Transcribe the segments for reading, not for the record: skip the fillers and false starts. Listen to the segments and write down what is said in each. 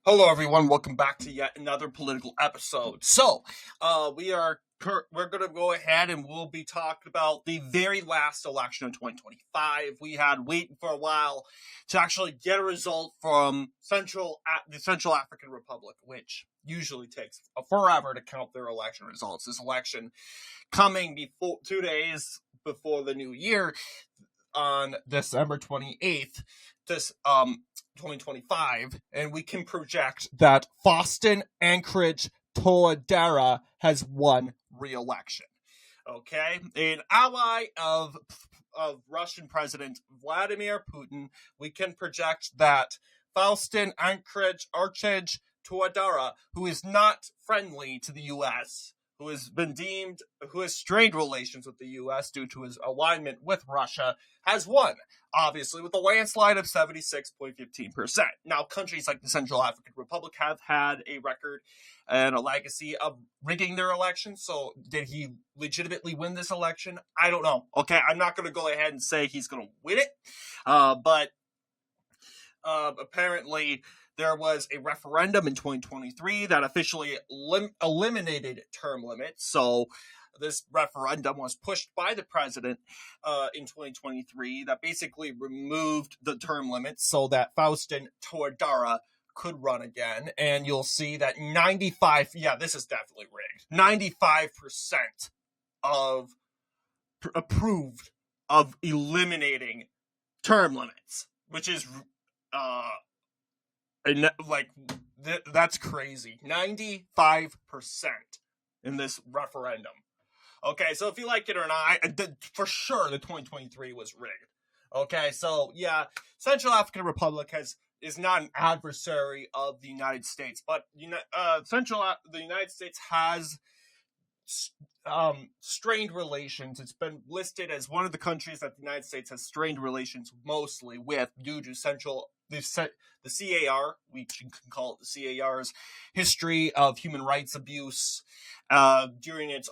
Hello, everyone. Welcome back to yet another political episode. We're going to go ahead and we'll be talking about the very last election of 2025. We had waiting for a while to actually get a result from the Central African Republic, which usually takes forever to count their election results. This election coming before 2 days before the new year on December 28th. This 2025, and we can project that Faustin Anchorage Toadera has won re-election. Okay, an ally of Russian President Vladimir Putin, we can project that Faustin Anchorage Toadera, who is not friendly to the U.S., who has strained relations with the U.S. due to his alignment with Russia, has won, obviously, with a landslide of 76.15%. Now, countries like the Central African Republic have had a record and a legacy of rigging their elections, so did he legitimately win this election? I don't know. Okay, I'm not going to go ahead and say he's going to win it, but apparently there was a referendum in 2023 that officially eliminated term limits. So this referendum was pushed by the president in 2023 that basically removed the term limits so that Faustin Toadera could run again. And you'll see that this is definitely rigged. 95% approved of eliminating term limits, which is that's crazy. 95% in this referendum. Okay, so if you like it or not, for sure the 2023 was rigged. Okay, so yeah, Central African Republic is not an adversary of the United States, but the United States has strained relations. It's been listed as one of the countries that the United States has strained relations mostly with due to the CAR, we can call it the CAR's history of human rights abuse during its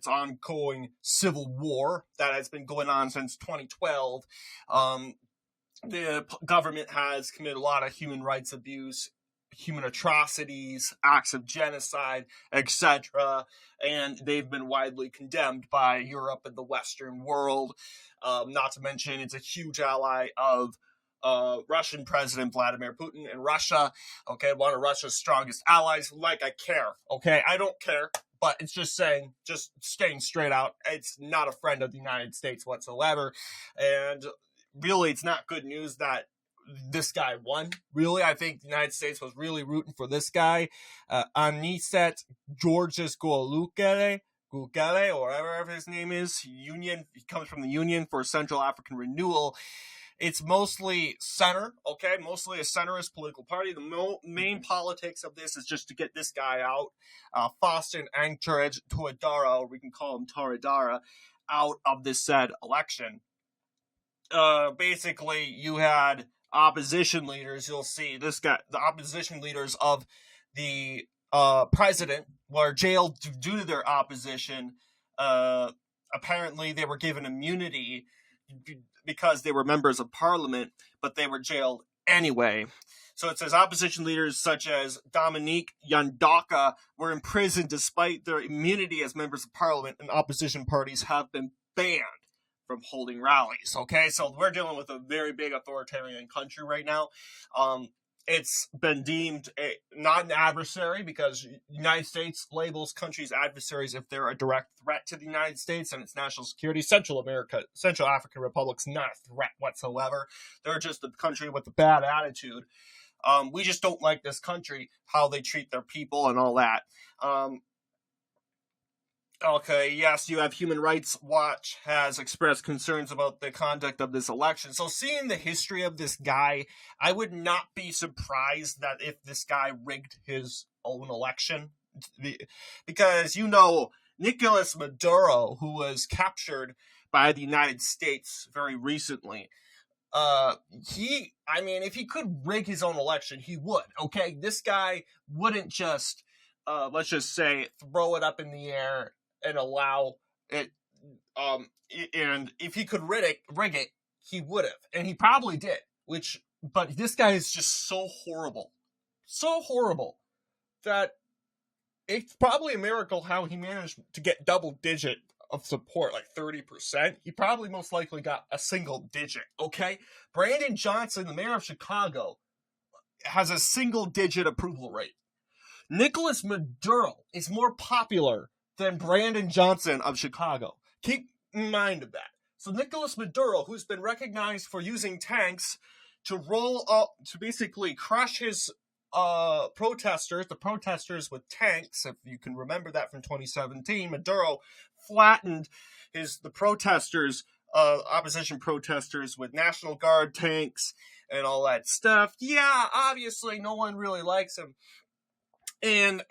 ongoing civil war that has been going on since 2012. The government has committed a lot of human rights abuse, human atrocities, acts of genocide, etc., and they've been widely condemned by Europe and the Western world. Not to mention, it's a huge ally of Russian President Vladimir Putin and Russia. Okay, one of Russia's strongest allies. I care. Okay, I don't care, but it's just staying straight out. It's not a friend of the United States whatsoever, and really, it's not good news that this guy won. Really, I think the United States was really rooting for this guy, Aniset Georges Gulukele, or whatever his name is. He comes from the Union for Central African Renewal. It's mostly center, okay? Mostly a centrist political party. The main politics of this is just to get this guy out, Faustin Anchorage Toadera, or we can call him Toadera, out of this said election. Basically, you had opposition leaders. You'll see the opposition leaders of the president were jailed due to their opposition. Apparently, they were given immunity because they were members of parliament, but they were jailed anyway. So it says opposition leaders such as Dominique Yandaka were imprisoned despite their immunity as members of parliament, and opposition parties have been banned from holding rallies. Okay, so we're dealing with a very big authoritarian country right now. It's been deemed not an adversary because the United States labels countries adversaries if they're a direct threat to the United States and its national security. Central African Republic's not a threat whatsoever. They're just a country with a bad attitude. We just don't like this country, how they treat their people and all that. Okay, yes, you have Human Rights Watch has expressed concerns about the conduct of this election. So seeing the history of this guy, I would not be surprised that if this guy rigged his own election. Because, Nicolas Maduro, who was captured by the United States very recently, if he could rig his own election, he would, okay? This guy wouldn't just, let's just say, throw it up in the air and allow it, and if he could rig it, he would have, and he probably did. But this guy is just so horrible. so horrible that it's probably a miracle how he managed to get double digit of support, like 30%. He probably most likely got a single digit, okay? Brandon Johnson, the mayor of Chicago, has a single digit approval rate. Nicolas Maduro is more popular than Brandon Johnson of Chicago. Keep in mind of that. So Nicolas Maduro, who's been recognized for using tanks to roll up, to basically crush his the protesters with tanks, if you can remember that from 2017, Maduro flattened the protesters, opposition protesters with National Guard tanks and all that stuff. Yeah, obviously no one really likes him. And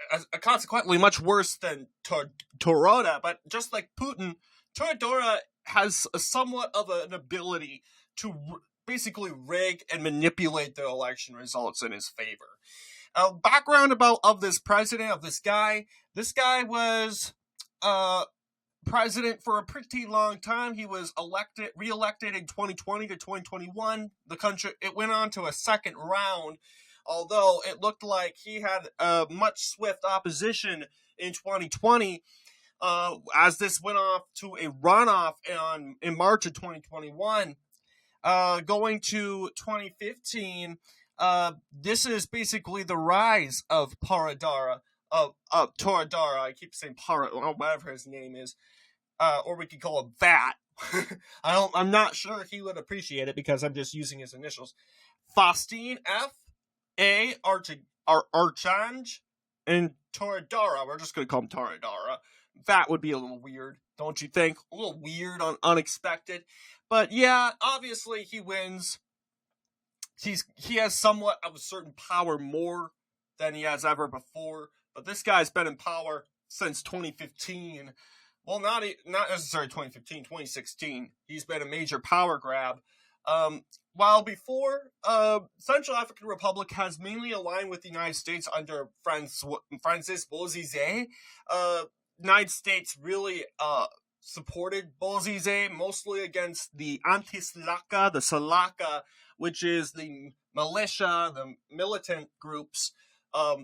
consequently, much worse than Torodora, but just like Putin, Torodora has somewhat of an ability to basically rig and manipulate the election results in his favor. Background of this president, of this guy. This guy was president for a pretty long time. He was reelected in 2020 to 2021. It went on to a second round, although it looked like he had much swift opposition in 2020. As this went off to a runoff in March of 2021, going to 2015, this is basically the rise of Torodora. I keep saying whatever his name is, or we could call him VAT. I'm not sure he would appreciate it because I'm just using his initials. Faustine F.A. Archange and Torodora. We're just going to call him Torodora. That would be a little weird, don't you think? A little weird, unexpected. But yeah, obviously he wins. He has somewhat of a certain power more than he has ever before. But this guy's been in power since 2015. Well, not necessarily 2015, 2016. He's been a major power grab. While before, Central African Republic has mainly aligned with the United States under Francis Bozize. United States really supported Bozize, mostly against the anti-Seleka, the Seleka, which is the militia, the militant groups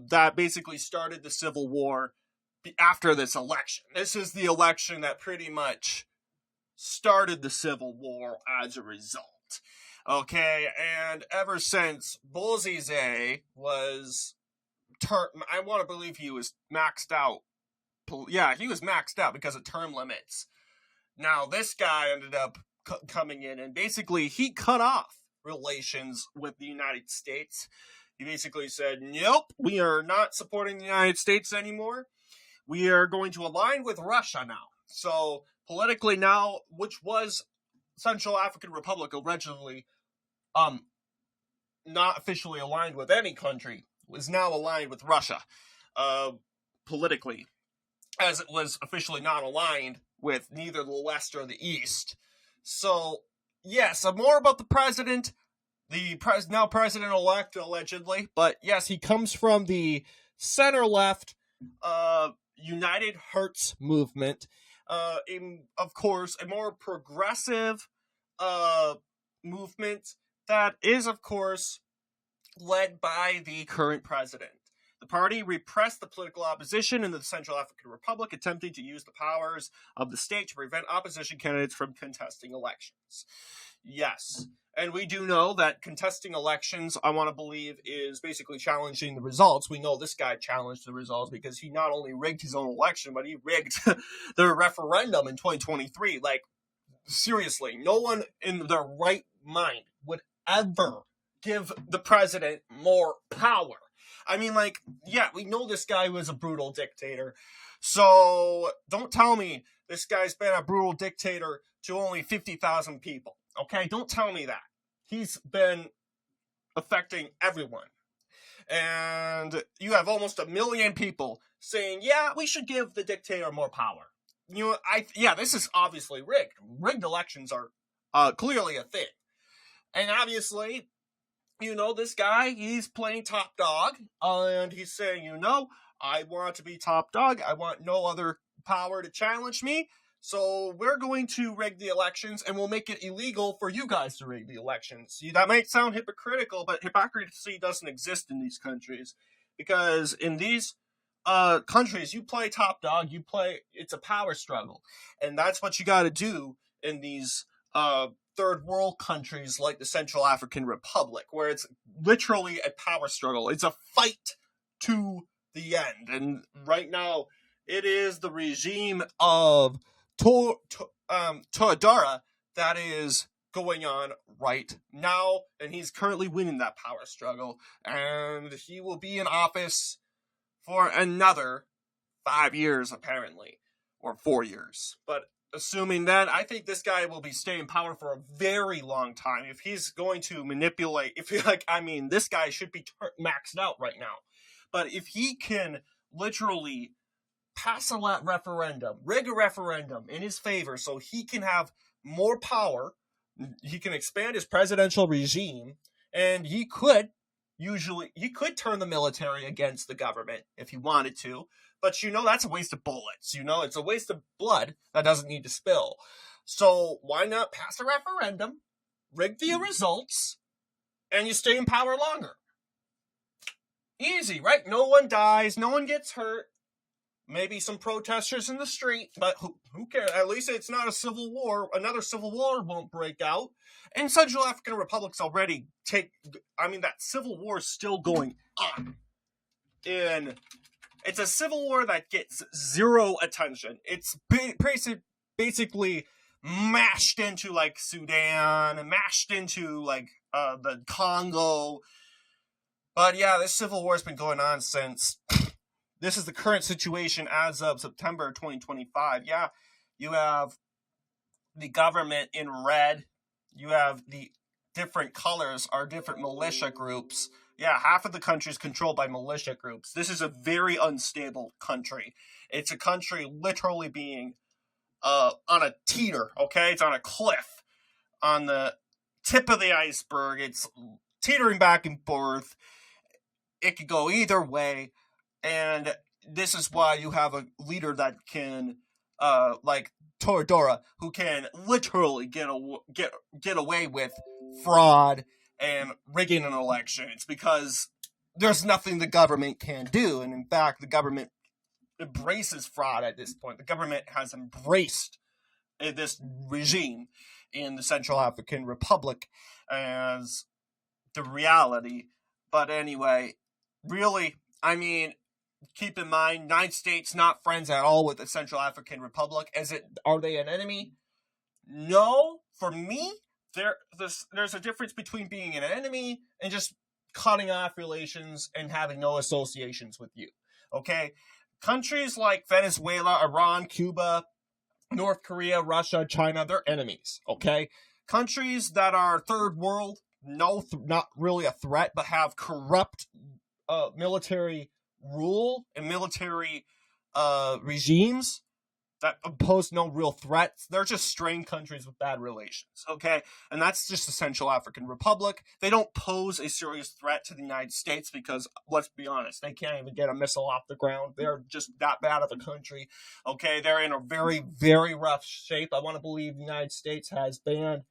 that basically started the civil war after this election. This is the election that pretty much started the civil war as a result. Okay, and ever since Bozize was I want to believe he was maxed out. Yeah, he was maxed out because of term limits. Now, this guy ended up coming in, and basically he cut off relations with the United States. He basically said, nope, we are not supporting the United States anymore. We are going to align with Russia now. So, politically now, which was Central African Republic originally not officially aligned with any country, was now aligned with Russia politically, as it was officially not aligned with neither the West or the East. So, yes, more about the president, now president-elect, allegedly, but yes, he comes from the center-left United Hearts movement, of course, a more progressive movement that is, of course, led by the current president. The party repressed the political opposition in the Central African Republic, attempting to use the powers of the state to prevent opposition candidates from contesting elections. Yes, and we do know that contesting elections, I want to believe, is basically challenging the results. We know this guy challenged the results because he not only rigged his own election, but he rigged the referendum in 2023. Like, seriously, no one in their right mind would ever give the president more power. I mean, like, yeah, we know this guy was a brutal dictator. So don't tell me this guy's been a brutal dictator to only 50,000 people. Okay? Don't tell me that. He's been affecting everyone. And you have almost 1 million people saying, yeah, we should give the dictator more power. You know, this is obviously rigged. Rigged elections are clearly a thing. And obviously, you know, this guy, he's playing top dog, and he's saying, you know, I want to be top dog. I want no other power to challenge me. So we're going to rig the elections, and we'll make it illegal for you guys to rig the elections. See, that might sound hypocritical, but hypocrisy doesn't exist in these countries. Because in these countries, you play top dog, it's a power struggle. And that's what you got to do in these third world countries like the Central African Republic, where it's literally a power struggle. It's a fight to the end. And right now, it is the regime of Dictator that is going on right now, and he's currently winning that power struggle, and he will be in office for another 5 years, apparently, or 4 years. But assuming that, I think this guy will be staying in power for a very long time. If he's going to manipulate, this guy should be maxed out right now. But if he can literally pass a referendum, rig a referendum in his favor so he can have more power, he can expand his presidential regime, and he could turn the military against the government if he wanted to, but that's a waste of bullets. It's a waste of blood that doesn't need to spill. So why not pass a referendum, rig the results, and you stay in power longer? Easy, right? No one dies, no one gets hurt. Maybe some protesters in the street, but who cares? At least it's not a civil war. Another civil war won't break out. And Central African Republic's already that civil war is still going on. And it's a civil war that gets zero attention. It's basically mashed into like Sudan and mashed into like the Congo. But yeah, this civil war has been going on since... This is the current situation as of September 2025. Yeah, you have the government in red. You have the different colors are different militia groups. Yeah, half of the country is controlled by militia groups. This is a very unstable country. It's a country literally being on a teeter, okay? It's on a cliff. On the tip of the iceberg. It's teetering back and forth. It could go either way. And this is why you have a leader that can, like Toradora, who can literally get away with fraud and rigging an election. It's because there's nothing the government can do. And in fact, the government embraces fraud at this point. The government has embraced this regime in the Central African Republic as the reality. But anyway, really, keep in mind, United States not friends at all with the Central African Republic. Are they an enemy? No. For me, there's a difference between being an enemy and just cutting off relations and having no associations with you. Okay? Countries like Venezuela, Iran, Cuba, North Korea, Russia, China, they're enemies. Okay? Countries that are third world, not really a threat, but have corrupt military rule and military regimes that pose no real threats. They're just strained countries with bad relations, okay? And that's just the Central African Republic. They don't pose a serious threat to the United States because, let's be honest, they can't even get a missile off the ground. They're just that bad of a country, okay? They're in a very, very rough shape. I want to believe the United States has banned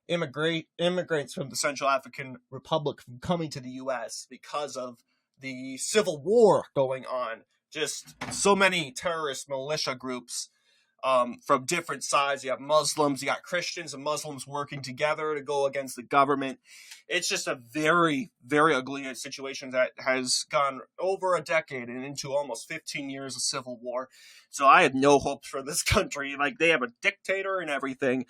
immigrants from the Central African Republic from coming to the U.S. because of the civil war going on. Just so many terrorist militia groups from different sides. You have Muslims, you got Christians and Muslims working together to go against the government. It's just a very, very ugly situation that has gone over a decade and into almost 15 years of civil war. So I have no hopes for this country. Like, they have a dictator and everything.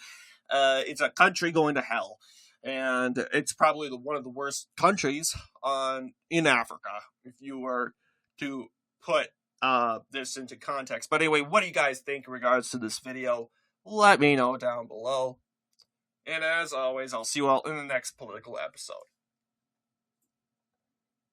It's a country going to hell. And it's probably one of the worst countries in Africa, if you were to put this into context. But anyway, what do you guys think in regards to this video? Let me know down below. And as always, I'll see you all in the next political episode.